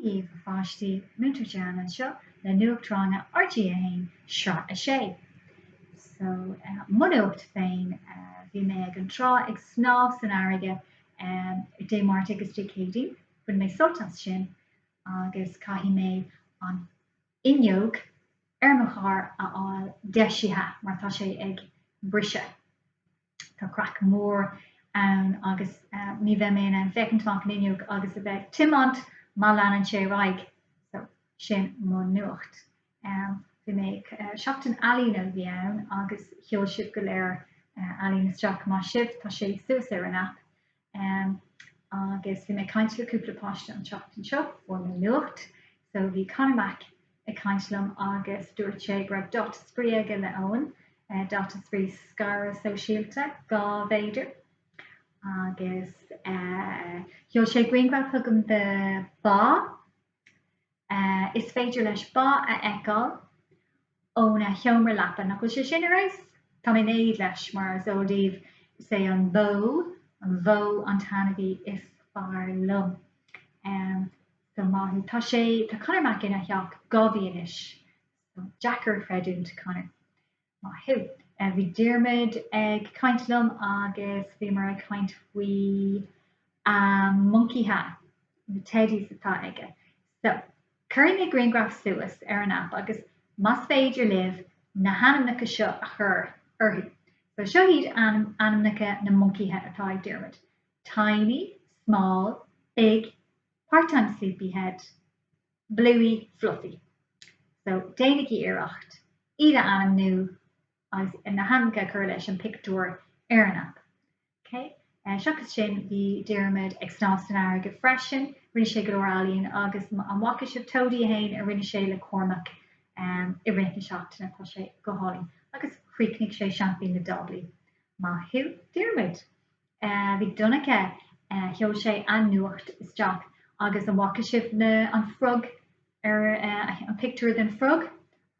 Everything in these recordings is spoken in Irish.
Díomh fáistí Múinteoir Gianna seo le Nuacht ranga RG1 seo a sé. So Múinteocht féin bhí mé ag an trá ag snáb san airge dé mát agus décédí bun mé soltas sin agus caihí mé an inneog ar mo char aáil deisithe mar tá sé ag brise. Tá crack mór agus ní bheith mé an feicintach an inneog agus a bheith timont má leanan sé raig so sin mo nuacht. Bhí mé seachtain alína bhí ann agus cheol sibh go léir alína isteach má sibh tá sé suas ar an app. Agus bhí mé caint le cúpla páiste an seachtain seo for mo nuacht, so bhí Conamach ag caintlam agus dúirt sé go raibh dot sprí aige le óin, dot sprí scara sosiálta gá bhéidir. Agus heol sé greengraf thugam de ba. Is féidir leis ba a eáil óna cheomar lapa nach go sé sin a rééis. Tá mé néad leis mar zódíh sé an bó an tanahí is far lum. So maithú tá sé tá Conamach ina theach gábhíonis. So Jackar fredúnt Conor maithú. Bhí Diarmid ag caintlumm agus bhí mar ag caint faoi Múinteoir na Teddy's atá aige. So chuir mé greengraf suas ar an app agus mas féidir libh na hanamnacha seo a chur orthu. So seo iad anamnacha na Múinteoir atá ag Diarmid. Tiny, small, big, part-time sleepyhead, bluey, fluffy. So déananig iireacht, ide anam nu agus na hanamnacha chur leis an pictiúr ar an app. Okay? Seachas sin bhí Diarmid ag snáb san airge freisin, rinne sé go leor alíonn agus an bhaca sibh tódaí a hain a rinne sé le Cormac i rinne seachtainna tá sé go hálainn. Agus chuicnig sé seampaí na Dublí. Maithú Diarmid. Bhí Donnacha heol sé an nuacht isteach agus an bhaca sibh an frog ar an pictiúr den frog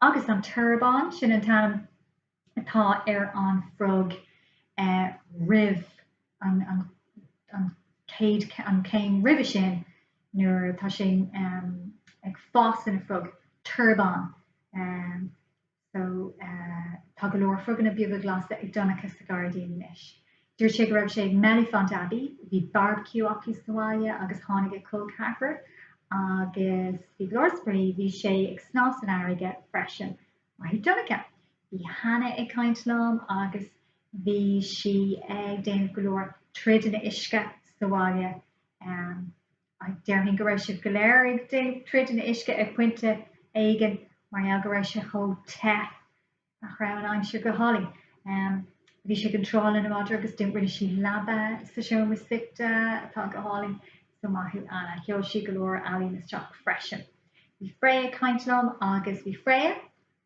agus an turbán sin an tanam atá ar an frog rih an céim rih sin nuair tá sin ag fás in a frog turbán. So tá go leor frog na beaga glasa ag Donnacha sa Guardian leis. Dúirt sé go raibh sé Melifant Abbey, bhí barbecue acu sáile agus tháinig clog Harper agus bhí glórspaí bhí sé ag snáb san airge freisin mar hí Donnacha. Bhí Hannah ag caintlumm agus bhí si ag déanamh go leor trid na isce sáile. Ag dearthainn go raibh sibh go léir ag déanamh trid na isce ag puinte éigean mar go raibh sé chomh te a chraibh an aimsir go hálainn. Bhí sé an trála na mádra agus dúirt rinne si labba sa seomra sicta atá go hálainn so maithú anna heol si go leor alíonn isteach freisin. Bhí Freya caintlumm agus bhí Freya,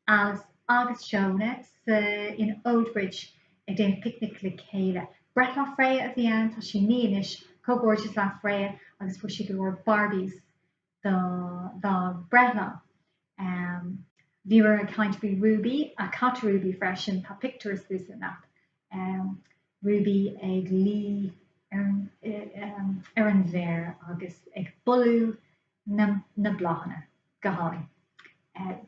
Alice agus Shona in Oldbridge ag déanamh picnic le chéile. Breithlá Freya a bhí ann tá sé níonis cógóirteas le Freya agus fu si go leor Barbies dá breithlá. Bhí mar a caint bhí Ruby a cat Ruby freisin tá pictúras luas an app. Ruby ag lí ar an bhéir agus ag bolú na blachana go hálainn.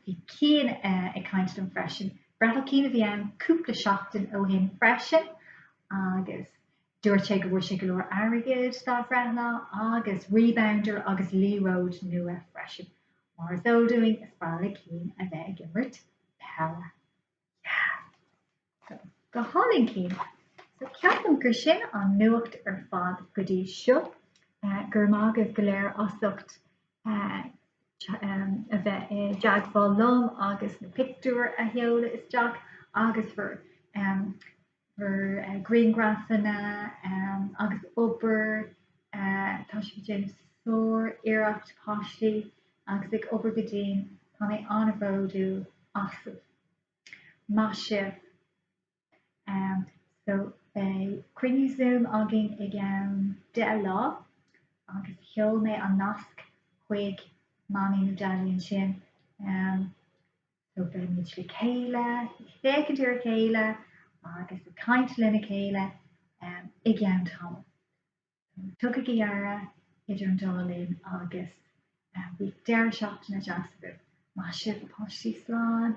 Bhí cían ag caintlumm freisin. Breithlá cían a bhí ann cúpla seachtain ó hin freisin agus dúirt sé go bhfuair sé go leor airgid dá breithlá agus rebounder agus Lee Road nua freisin. Mar zódúing is bála cín a bheith ag immert pella. So go hálainn cín. So ceapam gur sin an nuacht ar fad go dtí seo gur mágah go léir oslucht a bheith deagháil lom agus na pictiúr a heola isteach agus for greengrafanna agus obair tá sé James sór iireacht páistí agus ag obair go dtíon tá mé anna bhódú asú. Má sibh so cuine Zoom agin ag de lá agus heol mé an nasc chuig mami na dalíonn sin. So be míid le chéile, fécinúir chéile agus a caint lena chéile i gceann tam. Tugad go dhearra idir an dálinn agus deir seachtainna deascadh má sibh postí sláán